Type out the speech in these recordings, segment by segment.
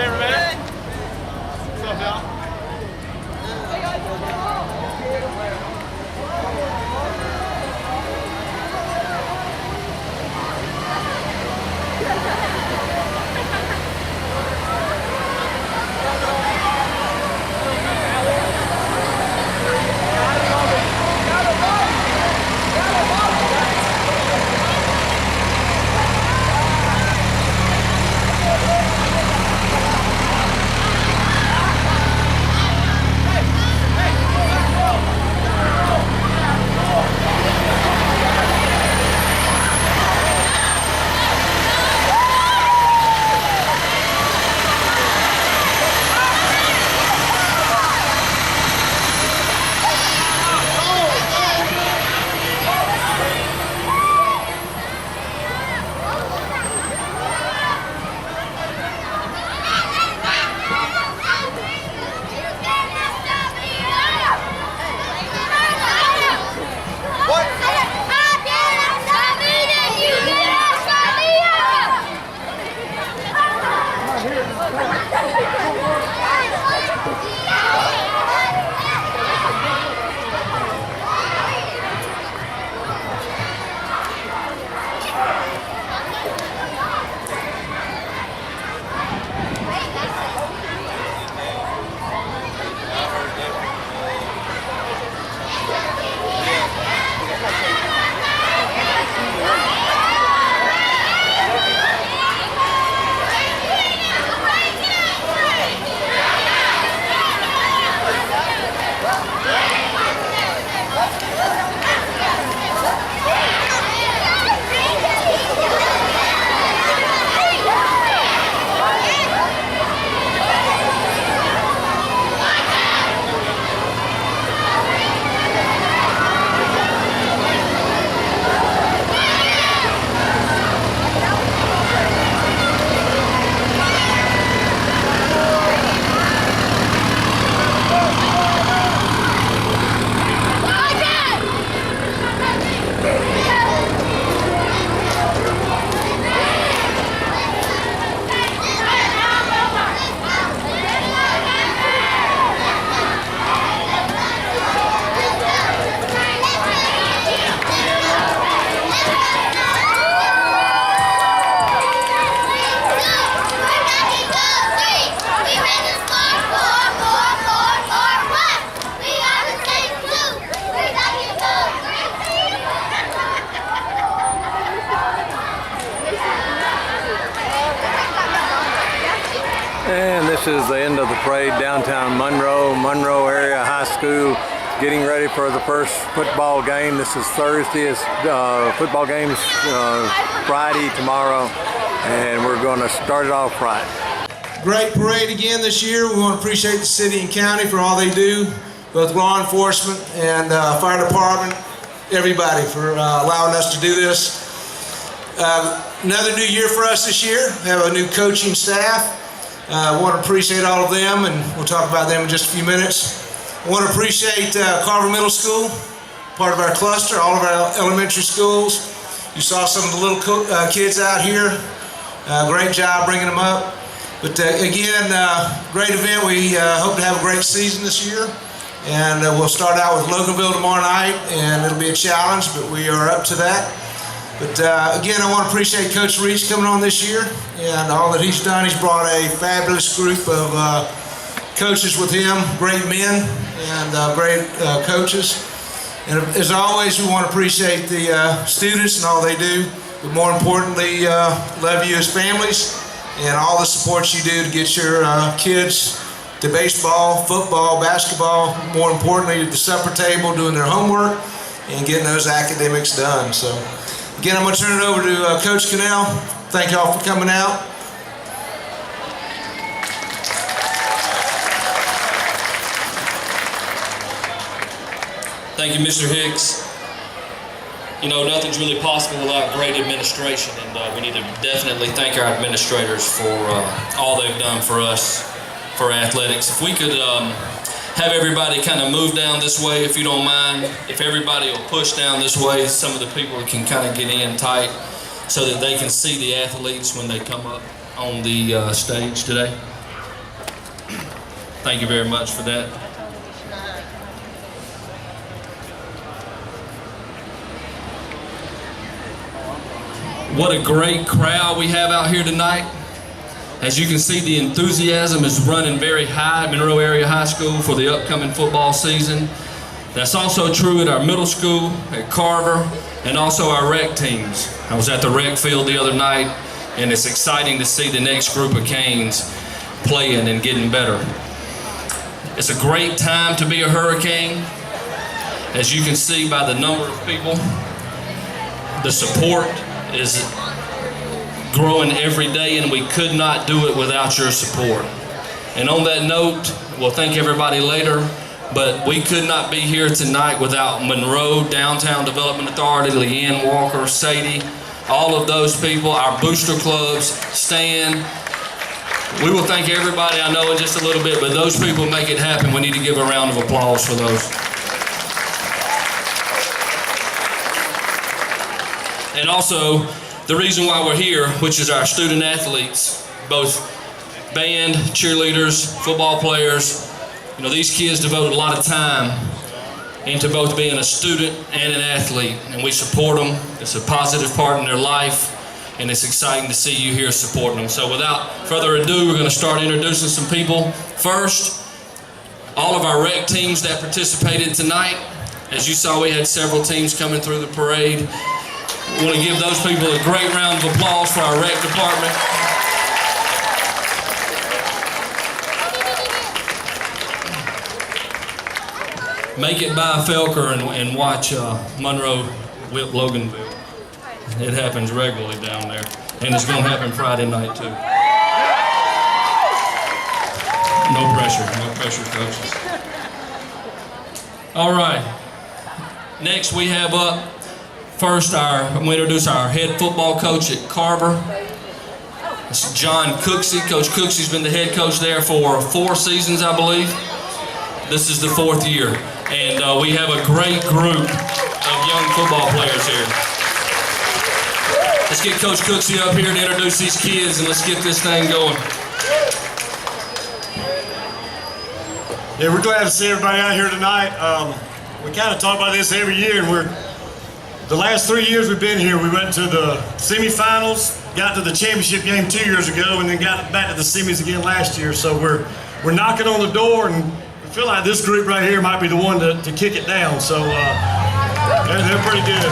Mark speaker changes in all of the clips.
Speaker 1: everybody. What's up, y'all?
Speaker 2: And this is the end of the parade downtown Monroe area high school, getting ready for the first football game. This is Thursday. It's football games Friday tomorrow, and we're going to start it off right.
Speaker 3: Great parade again this year. We want to appreciate the city and county for all they do, both law enforcement and fire department, everybody for allowing us to do this. Another new year for us this year. We have a new coaching staff. I want to appreciate all of them, and we'll talk about them in just a few minutes. I want to appreciate Carver Middle School, part of our cluster, all of our elementary schools. You saw some of the little kids out here. Great job bringing them up. But again, great event. We hope to have a great season this year. And we'll start out with Loganville tomorrow night, and it'll be a challenge, but we are up to that. But again, I want to appreciate Coach Reach coming on this year and all that he's done. He's brought a fabulous group of coaches with him, great men and great coaches. And as always, we want to appreciate the students and all they do, but more importantly, love you as families and all the support you do to get your kids to baseball, football, basketball, more importantly, at the supper table, doing their homework and getting those academics done. So again, I'm going to turn it over to Coach Cannell. Thank you all for coming out.
Speaker 4: Thank you, Mr. Hicks. You know, nothing's really possible without great administration, and we need to definitely thank our administrators for all they've done for us, for athletics. If we could have everybody kind of move down this way, if you don't mind, if everybody will push down this way, some of the people can kind of get in tight so that they can see the athletes when they come up on the stage today. thank you very much for that. What a great crowd we have out here tonight. As you can see, the enthusiasm is running very high at Monroe Area High School for the upcoming football season. That's also true at our middle school, at Carver, and also our rec teams. I was at the rec field the other night, and it's exciting to see the next group of Canes playing and getting better. It's a great time to be a Hurricane. As you can see by the number of people, the support is growing every day, and we could not do it without your support. And on that note, we'll thank everybody later, but we could not be here tonight without Monroe Downtown Development Authority, Leanne Walker, Sadie, all of those people, our booster clubs, Stan. We will thank everybody I know in just a little bit, but those people make it happen. We need to give a round of applause for those. And also, the reason why we're here, which is our student athletes, both band, cheerleaders, football players. You know, these kids devote a lot of time into both being a student and an athlete, and we support them. It's a positive part in their life, and it's exciting to see you here supporting them. So without further ado, we're going to start introducing some people. First, all of our rec teams that participated tonight. As you saw, we had several teams coming through the parade. We want to give those people a great round of applause for our rec department. Make it by Felker and watch Monroe whip Loganville. It happens regularly down there, and it's going to happen Friday night too. No pressure, coaches. All right. Next we have up. First, I'm going to introduce our head football coach at Carver. It's John Cooksey. Coach Cooksey's been the head coach there for 4 seasons, I believe. This is the 4th year. And we have a great group of young football players here. Let's get Coach Cooksey up here to introduce these kids, and let's get this thing going.
Speaker 1: Yeah, we're glad to see everybody out here tonight. We kind of talk about this every year, and the last 3 years we've been here, we went to the semifinals, got to the championship game 2 years ago, and then got back to the semis again last year. So we're knocking on the door, and we feel like this group right here might be the one to kick it down. So they're pretty good.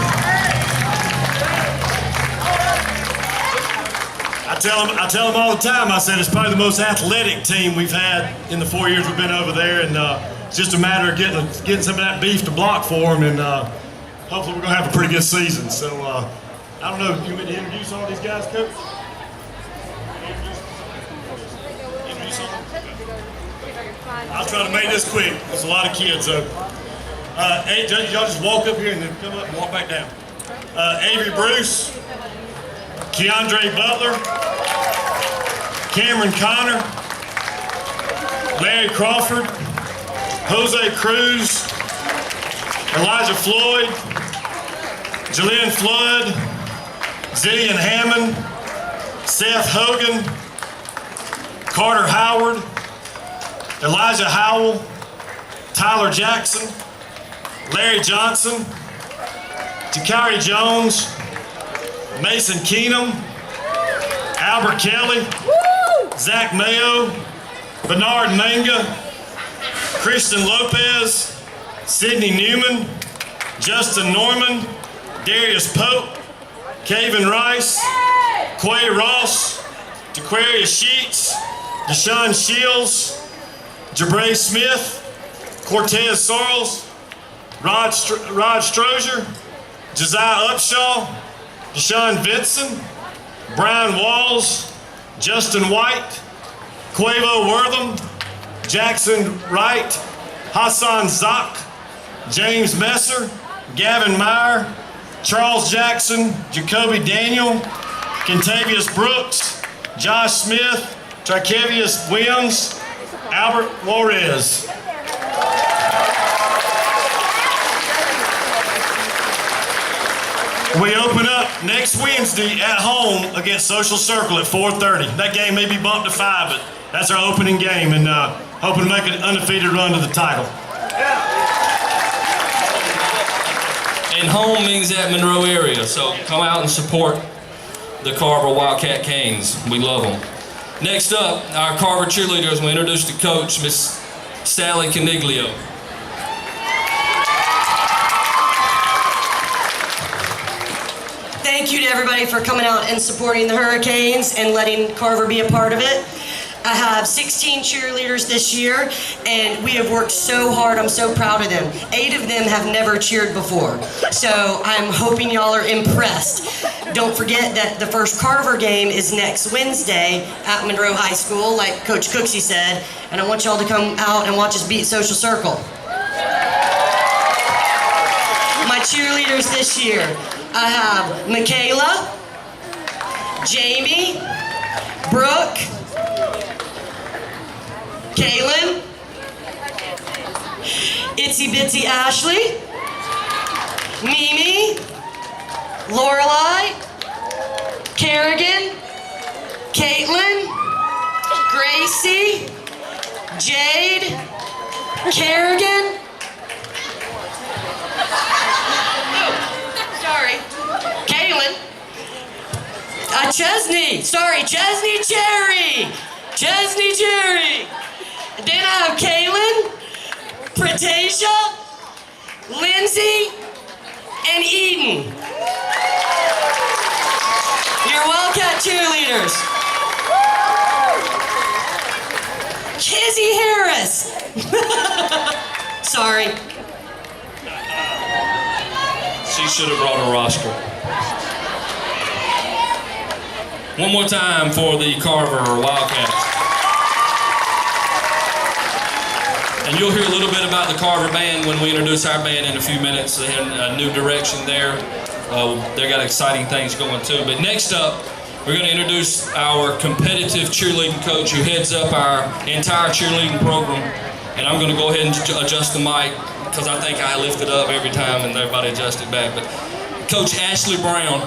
Speaker 1: I tell them all the time. I said it's probably the most athletic team we've had in the 4 years we've been over there, and it's just a matter of getting some of that beef to block for them, and hopefully we're going to have a pretty good season. So, I don't know, you want to introduce all these guys, Coach? Introduce all of them? I'll try to make this quick. There's a lot of kids. Y'all just walk up here and then come up and walk back down. Avery Bruce, Keandre Butler, Cameron Connor, Larry Crawford, Jose Cruz, Elijah Floyd, Jillian Flood, Zillian Hammond, Seth Hogan, Carter Howard, Elijah Howell, Tyler Jackson, Larry Johnson, Takari Jones, Mason Keenum, Albert Kelly, Zach Mayo, Bernard Manga, Christian Lopez, Sidney Newman, Justin Norman, Darius Pope, Kaven Rice, Quay Ross, Jaquarius Sheets, Deshaun Shields, Jabray Smith, Cortez Sorrells, Rod Strozier, Josiah Upshaw, Deshaun Vinson, Brian Walls, Justin White, Quavo Wortham, Jackson Wright, Hassan Zak, James Messer, Gavin Meyer, Charles Jackson, Jacoby Daniel, Kentavious Brooks, Josh Smith, Tricevius Williams, Albert Juarez. We open up next Wednesday at home against Social Circle at 4:30. That game may be bumped to 5, but that's our opening game, and hoping to make an undefeated run to the title.
Speaker 4: And home means that Monroe area, so come out and support the Carver Wildcat Canes. We love them. Next up, our Carver cheerleaders will introduce the coach, Miss Sally Caniglio.
Speaker 5: Thank you to everybody for coming out and supporting the Hurricanes and letting Carver be a part of it. I have 16 cheerleaders this year, and we have worked so hard. I'm so proud of them. 8 of them have never cheered before, so I'm hoping y'all are impressed. Don't forget that the first Carver game is next Wednesday at Monroe High School, like Coach Cooksey said, and I want y'all to come out and watch us beat Social Circle. My cheerleaders this year, I have Michaela, Jamie, Brooke, Kaylin, Itsy Bitsy Ashley, Mimi, Lorelai, Kerrigan, Caitlin, Gracie, Jade, Kerrigan, Kaylin, Chesney Cherry. Then I have Kaylin, Pretasia, Lindsay, and Eden. Your Wildcat cheerleaders. Kizzy Harris. Sorry.
Speaker 4: She should have brought a roster. One more time for the Carver Wildcats. And you'll hear a little bit about the Carver band when we introduce our band in a few minutes. They have a new direction there. They got exciting things going too. But next up, we're going to introduce our competitive cheerleading coach who heads up our entire cheerleading program. And I'm going to go ahead and adjust the mic because I think I lift it up every time and everybody adjusts it back. But Coach Ashley Brown.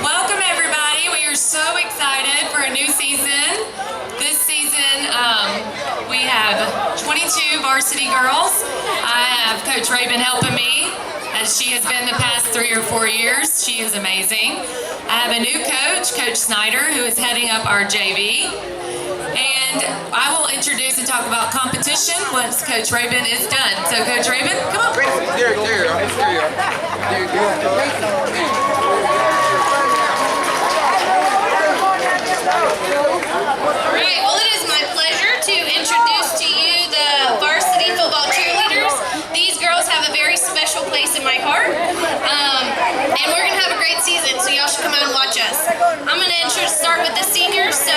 Speaker 6: Welcome everybody. We are so excited for a new season. This season we have 22 varsity girls. I have Coach Rabin helping me as she has been the past 3 or 4 years. She is amazing. I have a new coach, Coach Snyder, who is heading up our JV. And I will introduce and talk about competition once Coach Rabin is done. So Coach Rabin, come on.
Speaker 7: Alright, well it is my pleasure to introduce to you the varsity football cheerleaders. These girls have a very special place in my heart. And we're going to have a great season, so y'all should come out and watch us. I'm going to start with the seniors, so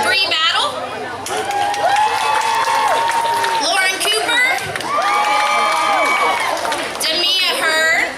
Speaker 7: Bree Battle, Lauren Cooper, Demia Hurd,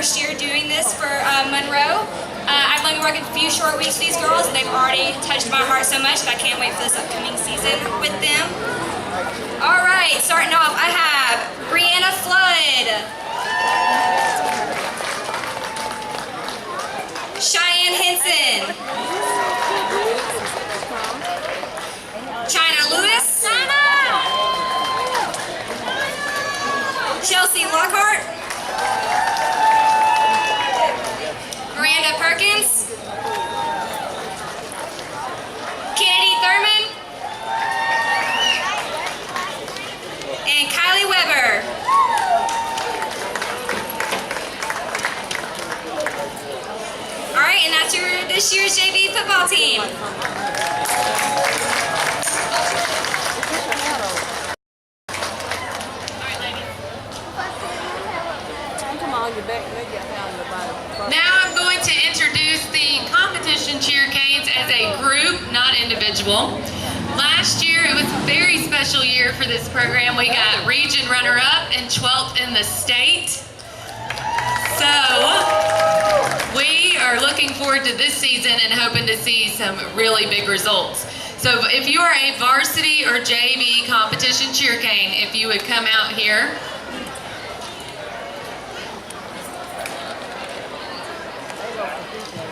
Speaker 7: first year doing this for Monroe. I've only worked a few short weeks with these girls, and they've already touched my heart so much that I can't wait for this upcoming season with them. All right, starting off, I have Brianna Flood, Cheyenne Henson, China Lewis, Chelsea Lockhart, Miranda Perkins, Kennedy Thurman, and Kylie Weber. All right, and that's this year's JV football team.
Speaker 6: Now I'm going to introduce the competition cheer canes as a group, not individual. Last year, it was a very special year for this program. We got region runner-up and 12th in the state. So we are looking forward to this season and hoping to see some really big results. So if you are a varsity or JV competition cheer cane, if you would come out here.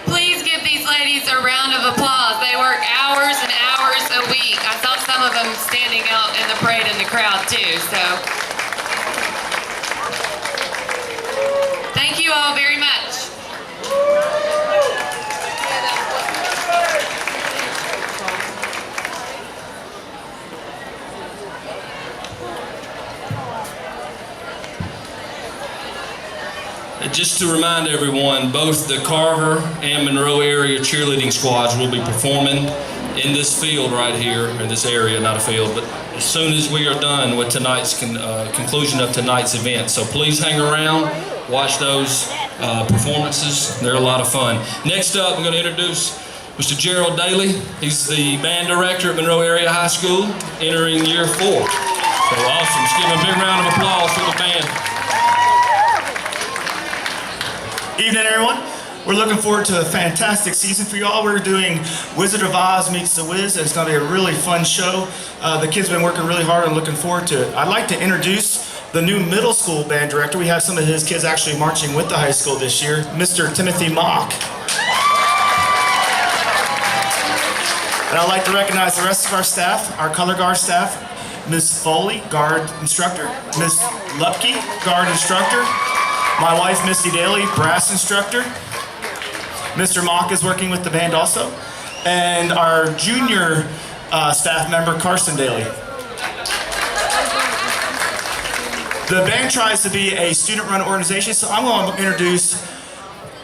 Speaker 6: Please give these ladies a round of applause. They work hours and hours a week. I saw some of them standing out in the parade in the crowd too, so. Thank you all very much.
Speaker 4: Just to remind everyone, both the Carver and Monroe area cheerleading squads will be performing in this field right here, in this area, not a field, but as soon as we are done with tonight's conclusion of tonight's event. So please hang around, watch those performances. They're a lot of fun. Next up, I'm going to introduce Mr. Gerald Daly. He's the band director at Monroe Area High School, entering year 4. So awesome. Just give him a big round of applause for the band.
Speaker 8: Evening, everyone. We're looking forward to a fantastic season for y'all. We're doing Wizard of Oz meets The Wiz, and it's going to be a really fun show. The kids have been working really hard and looking forward to it. I'd like to introduce the new middle school band director. We have some of his kids actually marching with the high school this year, Mr. Timothy Mock. And I'd like to recognize the rest of our staff, our color guard staff, Ms. Foley, guard instructor, Ms. Lupke, guard instructor, my wife, Misty Daly, brass instructor. Mr. Mock is working with the band also. And our junior staff member, Carson Daly. The band tries to be a student-run organization, so I'm going to introduce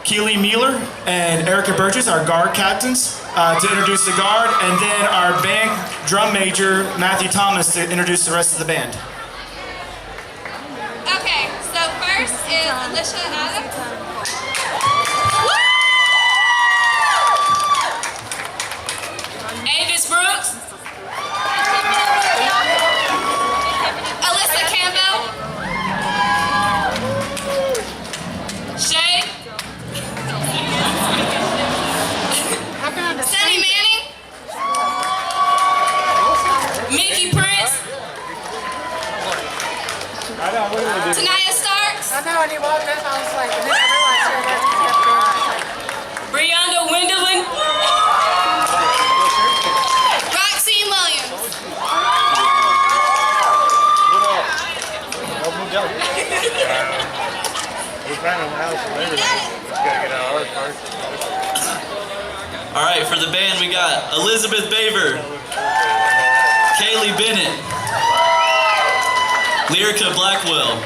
Speaker 8: Keely Mueller and Erica Burgess, our guard captains, to introduce the guard, and then our band drum major, Matthew Thomas, to introduce the rest of the band.
Speaker 7: Okay, so first is Alicia Adams.
Speaker 6: Avis Brooks.
Speaker 7: Alyssa Campbell.
Speaker 6: Shay.
Speaker 7: Sunny Manning.
Speaker 6: Mickey Prince.
Speaker 7: Tanaya Starks.
Speaker 9: I know when he walked up, I was like, and then I realized she was kept going.
Speaker 6: Brianna Wendelin.
Speaker 7: Roxine Williams.
Speaker 10: All right, for the band, we got Elizabeth Baver, Kaylee Bennett, Lyrica Blackwell,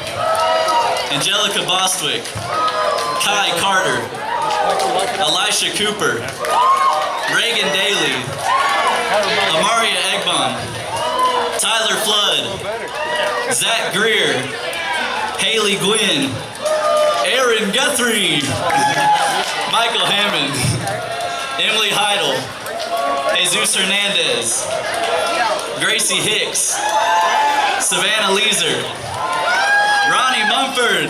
Speaker 10: Angelica Bostwick, Kai Carter, Elisha Cooper, Reagan Daly, Amaria Egbon, Tyler Flood, Zach Greer, Haley Gwynn, Aaron Guthrie, Michael Hammond, Emily Heidel, Jesus Hernandez, Gracie Hicks, Savannah Leeser, Ronnie Mumford,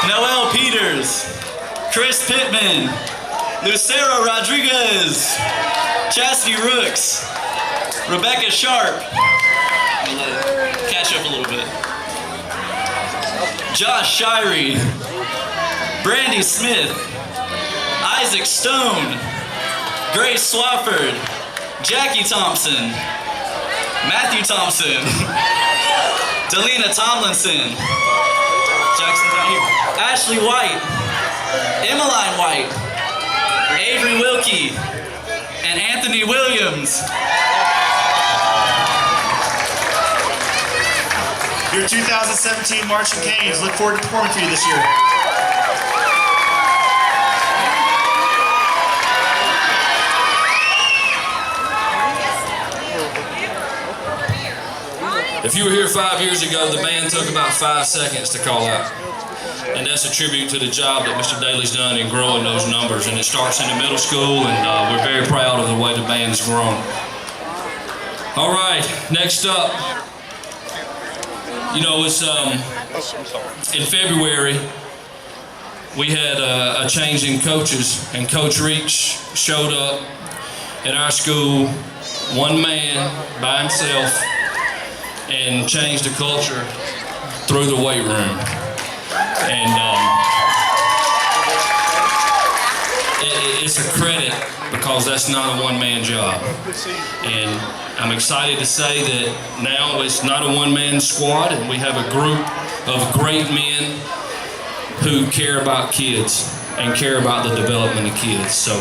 Speaker 10: Noel Peters, Chris Pittman, Lucero Rodriguez, Chastity Rooks, Rebecca Sharp, I'm gonna let it catch up a little bit, Josh Shirey, Brandy Smith, Isaac Stone, Grace Swafford, Jackie Thompson, Matthew Thompson, Delina Tomlinson, Jackson's out here, Ashley White, Emmeline White, Avery Wilkie, and Anthony Williams.
Speaker 8: Your 2017 Marching Canes. Look forward to performing for you this year.
Speaker 4: If you were here 5 years ago, the band took about 5 seconds to call out. And that's a tribute to the job that Mr. Daly's done in growing those numbers. And it starts in the middle school, and we're very proud of the way the band's grown. All right, next up, you know, it's in February, we had a change in coaches, and Coach Reach showed up at our school, one man by himself, and changed the culture through the weight room. And it's a credit, because that's not a one-man job. And I'm excited to say that now it's not a one-man squad, and we have a group of great men who care about kids and care about the development of kids. So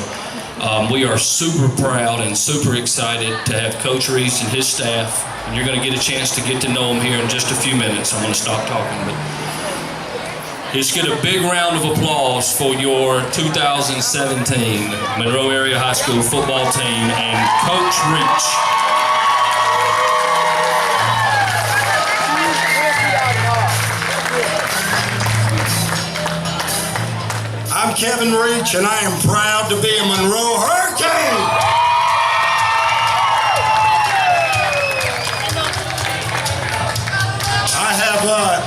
Speaker 4: we are super proud and super excited to have Coach Reese and his staff, and you're going to get a chance to get to know him here in just a few minutes. I'm going to stop talking, but let's get a big round of applause for your 2017 Monroe Area High School football team and Coach Reach.
Speaker 1: I'm Kevin Reach, and I am proud to be a Monroe Hurricane.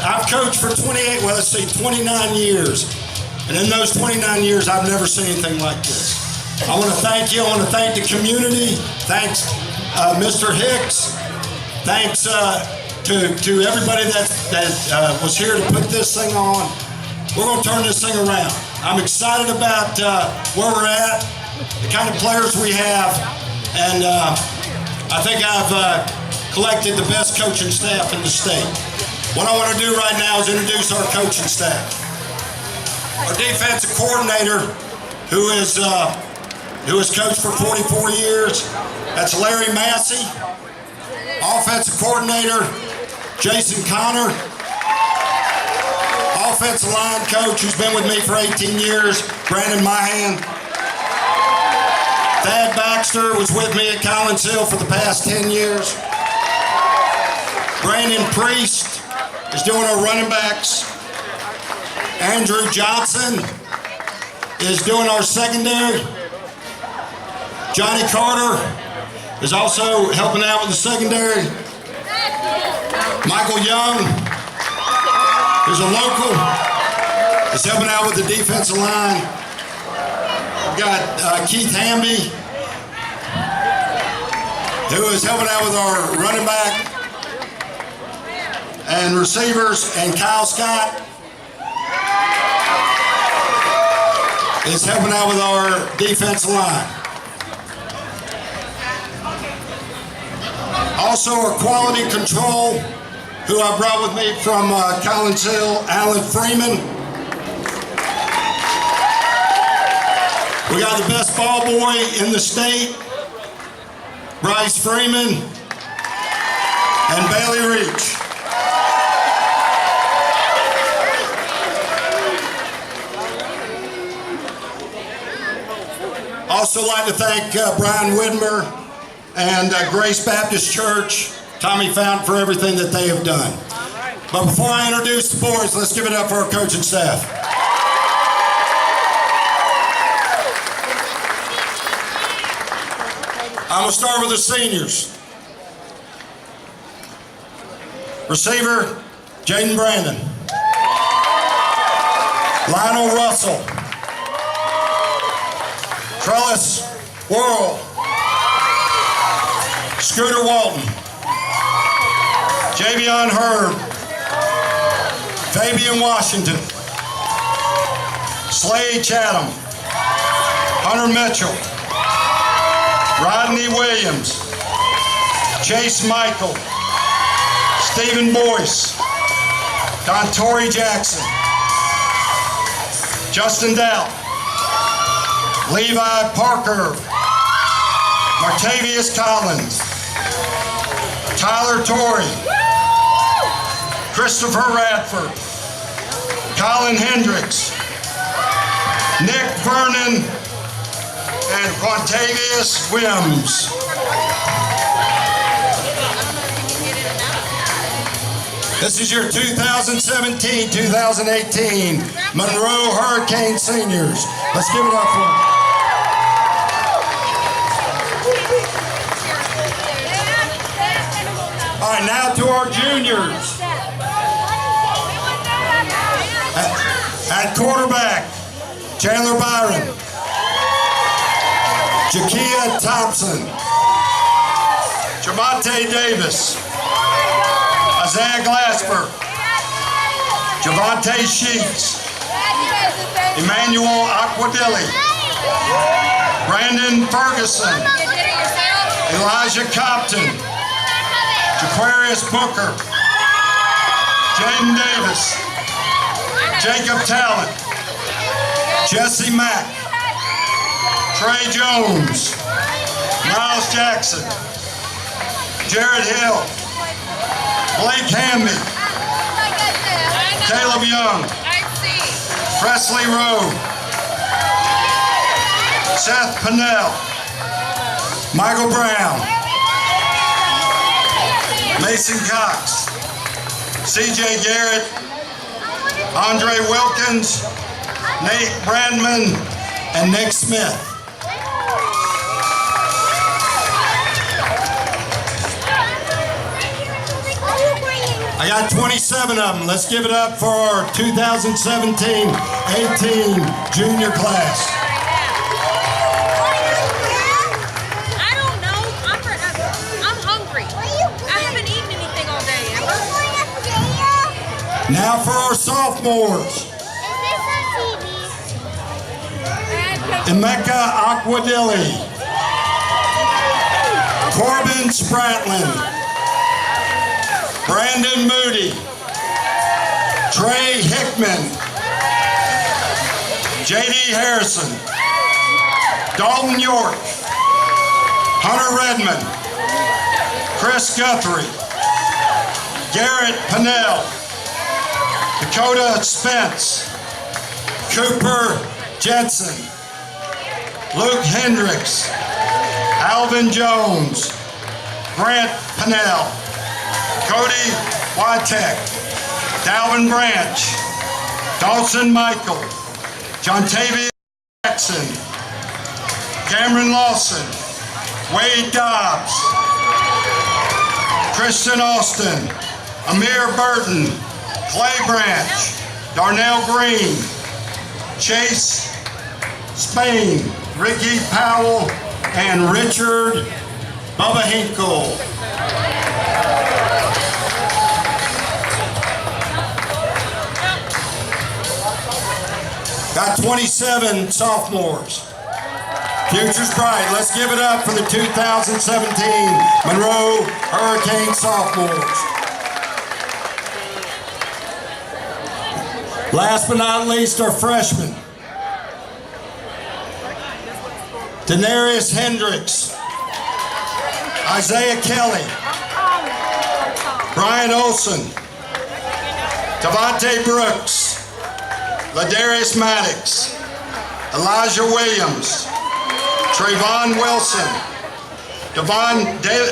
Speaker 1: I've coached for 29 years. And in those 29 years, I've never seen anything like this. I want to thank you. I want to thank the community. Thanks, Mr. Hicks. Thanks to everybody that was here to put this thing on. We're going to turn this thing around. I'm excited about where we're at, the kind of players we have, and I think I've collected the best coaching staff in the state. What I want to do right now is introduce our coaching staff. Our defensive coordinator, who has coached for 44 years, that's Larry Massey. Offensive coordinator, Jason Connor. Offensive line coach, who's been with me for 18 years, Brandon Mahan. Thad Baxter was with me at Collins Hill for the past 10 years. Brandon Priest is doing our running backs. Andrew Johnson is doing our secondary. Johnny Carter is also helping out with the secondary. Michael Young, who's a local, is helping out with the defensive line. We've got Keith Hamby, who is helping out with our running back and receivers, and Kyle Scott is helping out with our defensive line. Also, our quality control, who I brought with me from Collins Hill, Alan Freeman. We got the best ball boy in the state, Bryce Freeman, and Bailey Reach. Also like to thank Brian Widmer and Grace Baptist Church, Tommy Fountain, for everything that they have done. But before I introduce the boys, let's give it up for our coaching staff. I'm gonna start with the seniors. Receiver, Jaden Brandon. Lionel Russell, Trellis Worrell, Scooter Walton, Javion Herb, Fabian Washington, Slade Chatham, Hunter Mitchell, Rodney Williams, Chase Michael, Stephen Boyce, Dontori Jackson, Justin Dowd, Levi Parker, Martavius Collins, Tyler Torrey, Christopher Radford, Colin Hendricks, Nick Vernon, and Quantavius Wims. This is your 2017-2018 Monroe Hurricane Seniors. Let's give it up for them. All right, now to our juniors. At quarterback, Chandler Byron, Jakia Thompson, Javante Davis, Isaiah Glasper, Javante Sheets, Emmanuel Aquadilli, Brandon Ferguson, Elijah Compton, Jaquarius Booker, Jaden Davis, Jacob Talent, Jesse Mack, Trey Jones, Miles Jackson, Jared Hill, Blake Hamby, Caleb Young, Presley Rowe, Seth Pennell, Michael Brown, Mason Cox, CJ Garrett, Andre Wilkins, Nate Brandman, and Nick Smith. I got 27 of them. Let's give it up for our 2017-18 junior class.
Speaker 9: I don't know. I'm hungry. I haven't eaten anything all day.
Speaker 1: Now for our sophomores. Emeka Aquadilli, Corbin Spratlin, Brandon Moody, Trey Hickman, J.D. Harrison, Dalton York, Hunter Redmond, Chris Guthrie, Garrett Pennell, Dakota Spence, Cooper Jensen, Luke Hendricks, Alvin Jones, Grant Pennell, Cody Wytek, Dalvin Branch, Dawson Michael, Jontavius Jackson, Cameron Lawson, Wade Dobbs, Christian Austin, Amir Burton, Clay Branch, Darnell Green, Chase Spain, Ricky Powell, and Richard Bubba Hinkle. Got 27 sophomores. Future's bright. Let's give it up for the 2017 Monroe Hurricane sophomores. Last but not least, our freshmen. Denarius Hendricks, Isaiah Kelly, Brian Olson, Devontae Brooks, Ladarius Maddox, Elijah Williams, Trayvon Wilson,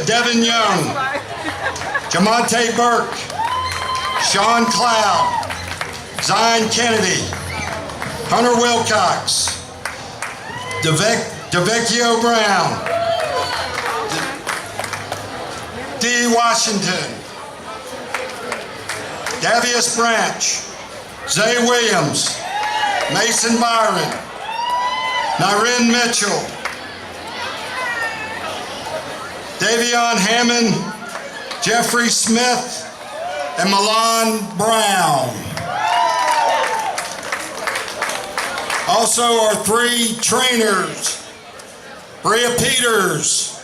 Speaker 1: Devin Young, Jamonte Burke, Sean Cloud, Zion Kennedy, Hunter Wilcox, DeVecchio Brown, D. Washington, Davius Branch, Zay Williams,
Speaker 11: Mason Byron, Nyrin Mitchell, Davion Hammond, Jeffrey Smith, and Milan Brown. Also our 3 trainers, Bria Peters,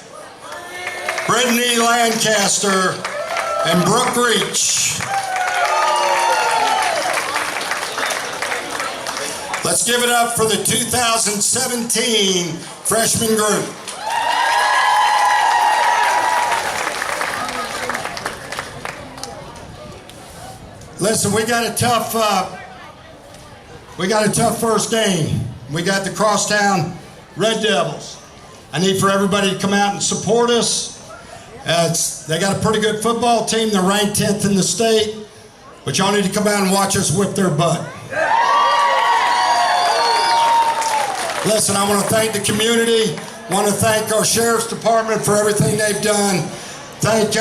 Speaker 11: Brittany Lancaster, and Brooke Reach. Let's give it up for the 2017 freshman group. Listen, we got a tough first game. We got the Crosstown Red Devils. I need for everybody to come out and support us. They got a pretty good football team. They're ranked 10th in the state, but y'all need to come out and watch us whip their butt. Listen, I want to thank the community. I want to thank our Sheriff's Department for everything they've done. Thank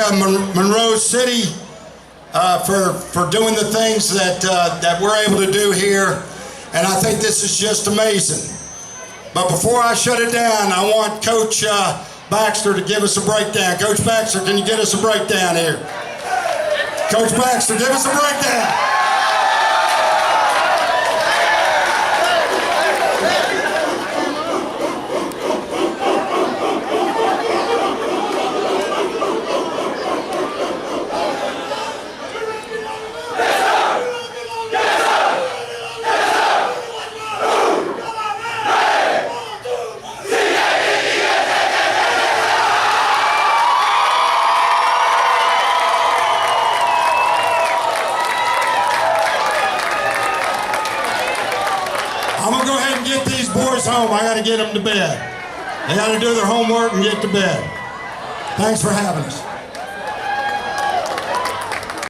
Speaker 11: Monroe City for doing the things that we're able to do here. And I think this is just amazing. But before I shut it down, I want Coach Baxter to give us a breakdown. Coach Baxter, can you get us a breakdown here? Coach Baxter, give us a breakdown. I'm going to go ahead and get these boys home. I got to get them to bed. They got to do their homework and get to bed. Thanks for having us.